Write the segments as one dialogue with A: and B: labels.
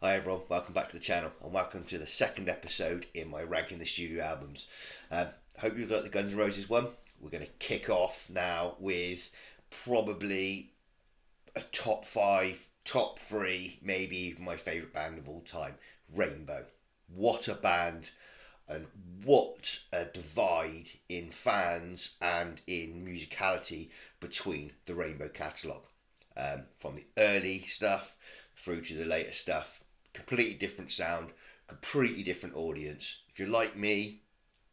A: Hi everyone, welcome back to the channel and welcome to the second episode in my Ranking the Studio Albums. Hope you got the Guns N' Roses one. We're going to kick off now with probably a top five, top three, maybe even my favourite band of all time, Rainbow. What a band, and what a divide in fans and in musicality between the Rainbow catalogue. From the early stuff through to the later stuff. Completely different sound, completely different audience. If you're like me,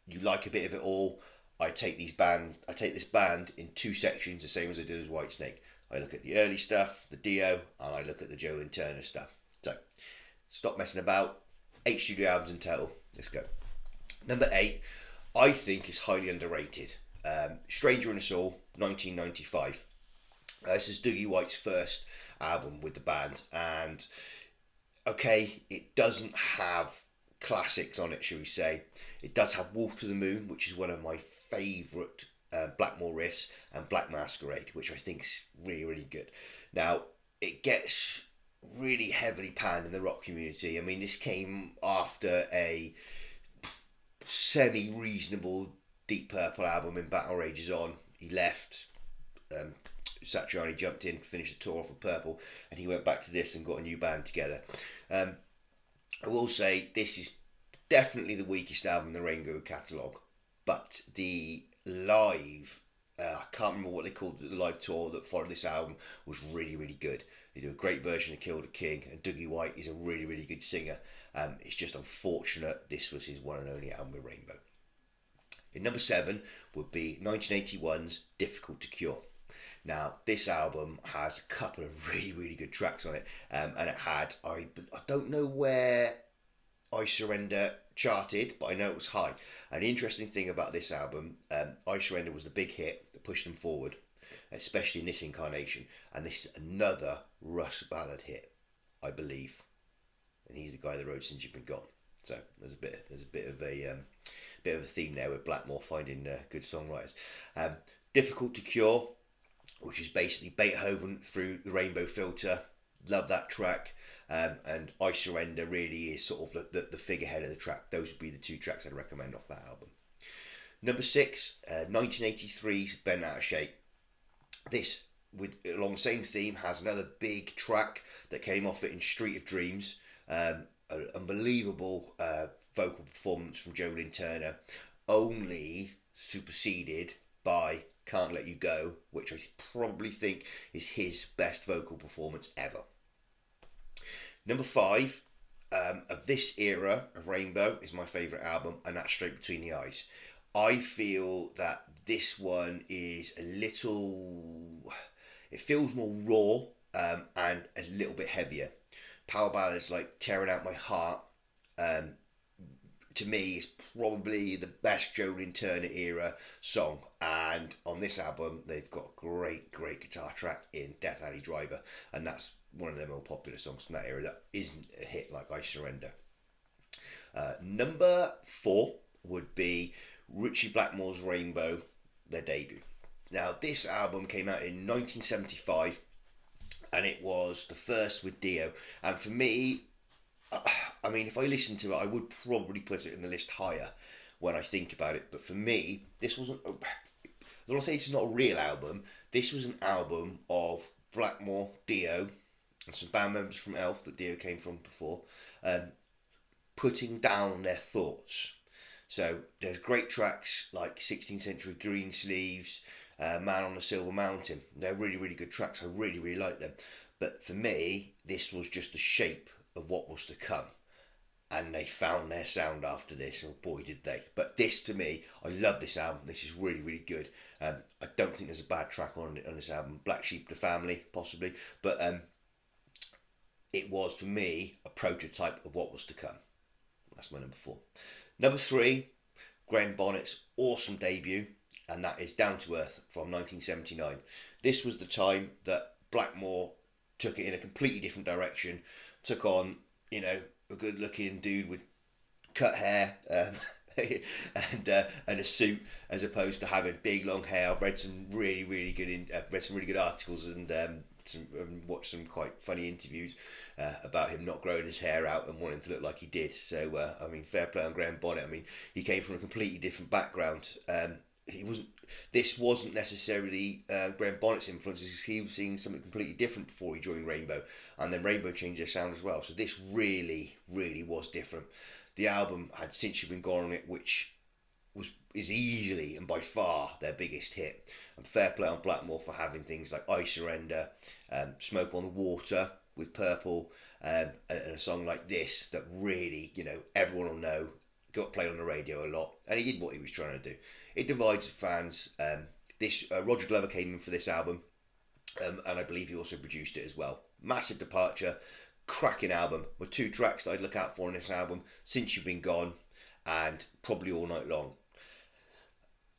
A: you like a bit of it all. I take this band in two sections, the same as I do as Whitesnake. I look at the early stuff, the Dio, and I look at the Joe Lynn Turner stuff. So, stop messing about. 8 studio albums in total. Let's go. Number 8, I think is highly underrated. Stranger in Us All, 1995. This is Dougie White's first album with the band, and okay, it doesn't have classics on it, shall we say. It does have Wolf to the Moon, which is one of my favourite Blackmore riffs, and Black Masquerade, which I think is really, really good. Now, it gets really heavily panned in the rock community. I mean, this came after a semi-reasonable Deep Purple album in Battle Rages On. He left. Satriani jumped in, finished the tour off with Purple, and he went back to this and got a new band together. I will say this is definitely the weakest album in the Rainbow catalogue, but the live, I can't remember what they called it, the live tour that followed this album was really, really good. They do a great version of Kill the King, and Dougie White is a really, really good singer. It's just unfortunate this was his one and only album with Rainbow. In number 7 would be 1981's Difficult to Cure. Now, this album has a couple of really, really good tracks on it, and it had, I don't know where I Surrender charted, but I know it was high. And the interesting thing about this album, I Surrender was the big hit that pushed them forward, especially in this incarnation, and this is another Russ ballad hit, I believe, and he's the guy that wrote Since You've Been Gone. So there's a bit of a theme there with Blackmore finding good songwriters. Difficult to Cure, which is basically Beethoven through the Rainbow filter. Love that track. And I Surrender really is sort of the figurehead of the track. Those would be the two tracks I'd recommend off that album. Number 6, 1983's Bent Out of Shape. This, with along the same theme, has another big track that came off it in Street of Dreams. An unbelievable vocal performance from Joe Lynn Turner, only superseded by Can't Let You Go, which I probably think is his best vocal performance ever. Number 5 of this era of Rainbow is my favourite album, and that's Straight Between the Eyes. I feel that this one is a little, it feels more raw and a little bit heavier. Power ballads like Tearing Out My Heart, to me, is probably the best Joe Lynn Turner era song. And on this album, they've got a great, great guitar track in Death Alley Driver. And that's one of their more popular songs from that era that isn't a hit like I Surrender. Number 4 would be Ritchie Blackmore's Rainbow, their debut. Now, this album came out in 1975, and it was the first with Dio. And for me, I mean, if I listened to it, I would probably put it in the list higher when I think about it. But for me, this wasn't, I don't want to say it's not a real album. This was an album of Blackmore, Dio, and some band members from Elf that Dio came from before, putting down their thoughts. So there's great tracks like 16th Century Greensleeves, Man on the Silver Mountain. They're really, really good tracks. I really, really like them. But for me, this was just the shape of what was to come, and they found their sound after this, and boy did they. But this, to me, I love this album. This is really, really good. I don't think there's a bad track on this album. Black Sheep the Family, possibly, but it was, for me, a prototype of what was to come. That's my number 4. Number 3, Graham Bonnet's awesome debut, and that is Down to Earth from 1979. This was the time that Blackmore took it in a completely different direction, took on, you know, a good-looking dude with cut hair and a suit, as opposed to having big long hair. I've read some really good articles and watched some quite funny interviews about him not growing his hair out and wanting to look like he did. So I mean, fair play on Graham Bonnet. I mean, he came from a completely different background. He wasn't. This wasn't necessarily Graham Bonnet's influences. He was seeing something completely different before he joined Rainbow, and then Rainbow changed their sound as well. So this really, really was different. The album had Since You've Been Gone on it, which is easily and by far their biggest hit. And fair play on Blackmore for having things like I Surrender, Smoke on the Water with Purple, and a song like this that really, everyone will know, got played on the radio a lot, and he did what he was trying to do. It divides fans. Roger Glover came in for this album, and I believe he also produced it as well. Massive departure, cracking album. With 2 tracks that I'd look out for on this album: Since You've Been Gone and Probably All Night Long.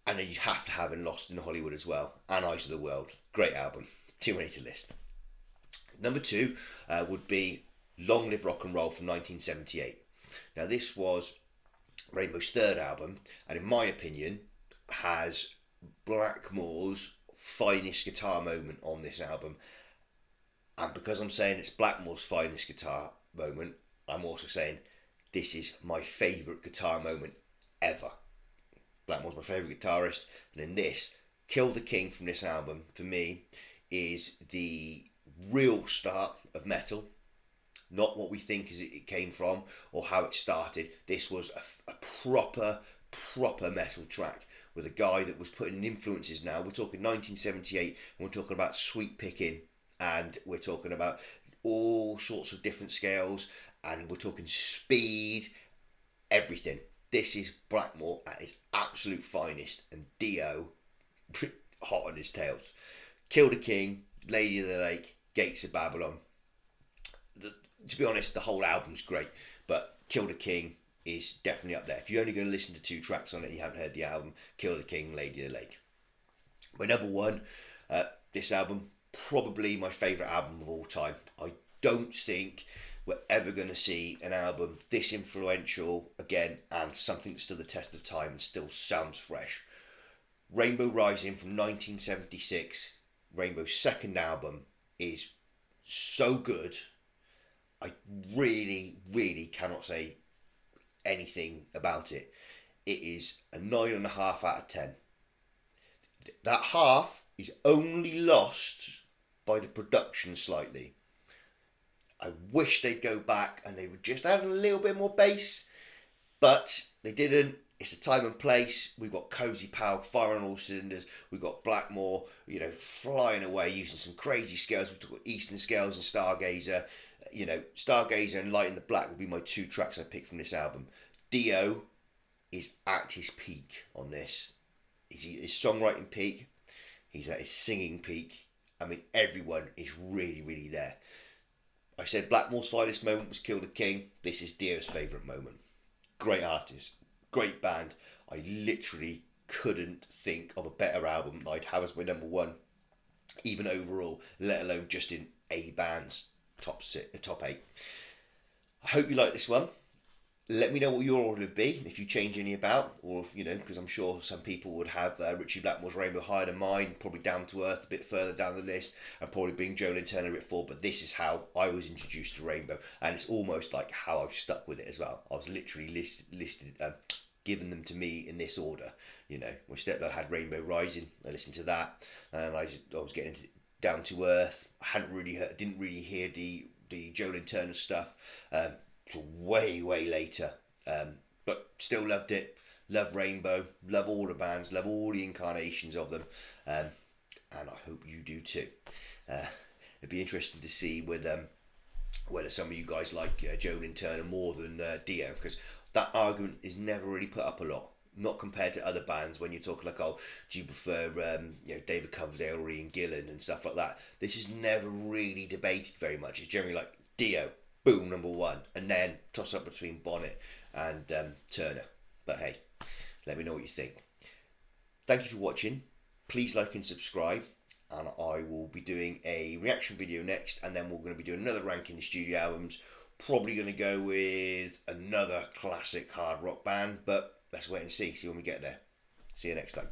A: And then you have to have in Lost in Hollywood as well, and Eyes of the World. Great album. Too many to list. Number 2 would be Long Live Rock and Roll from 1978. Now this was Rainbow's 3rd album, and in my opinion has Blackmore's finest guitar moment on this album. And because I'm saying it's Blackmore's finest guitar moment, I'm also saying this is my favourite guitar moment ever. Blackmore's my favourite guitarist, and in this, Kill the King from this album, for me, is the real start of metal. Not what we think it came from or how it started. This was a proper metal track with a guy that was putting influences now. We're talking 1978, and we're talking about sweep picking, and we're talking about all sorts of different scales, and we're talking speed, everything. This is Blackmore at his absolute finest, and Dio hot on his tails. Kill the King, Lady of the Lake, Gates of Babylon. To be honest, the whole album's great, but Kill the King is definitely up there. If you're only going to listen to 2 tracks on it and you haven't heard the album, Kill the King, Lady of the Lake. My number 1, this album, probably my favourite album of all time. I don't think we're ever going to see an album this influential again, and something that stood the test of time and still sounds fresh. Rainbow Rising from 1976, Rainbow's 2nd album, is so good. I really cannot say anything about it. It is a 9.5 out of 10. That half is only lost by the production slightly. I wish they'd go back and they would just add a little bit more bass, but they didn't. It's a time and place. We've got Cozy Powell firing on all cylinders. We've got Blackmore, flying away using some crazy scales. We've got Eastern Scales and Stargazer. Stargazer and Light in the Black will be my 2 tracks I picked from this album. Dio is at his peak on this. He's at his songwriting peak. He's at his singing peak. I mean, everyone is really there. I said Blackmore's finest moment was Kill the King. This is Dio's favourite moment. Great artist, great band. I literally couldn't think of a better album that I'd have as my number 1, even overall, let alone just in a band's top 8. I hope you like this one. Let me know what your order would be, if you change any about, or because I'm sure some people would have Richie Blackmore's Rainbow higher than mine, probably Down to Earth a bit further down the list, and probably being Jolene Turner at 4. But this is how I was introduced to Rainbow, and it's almost like how I've stuck with it as well. I was literally given them to me in this order. My stepdad had Rainbow Rising. I listened to that, and I was getting into Down to Earth. I didn't really hear the Jolene Turner stuff. Till way later, but still loved it. Love Rainbow, love all the bands, love all the incarnations of them, and I hope you do too. It'd be interesting to see whether some of you guys like Jolene Turner more than Dio, because that argument is never really put up a lot. Not compared to other bands when you're talking like, oh, do you prefer David Coverdale or Ian Gillan and stuff like that. This is never really debated very much. It's generally like Dio, boom, number 1, and then toss up between Bonnet and Turner. But hey, let me know what you think. Thank you for watching. Please like and subscribe, and I will be doing a reaction video next, and then we're going to be doing another ranking the studio albums. Probably going to go with another classic hard rock band, but let's wait and see when we get there. See you next time.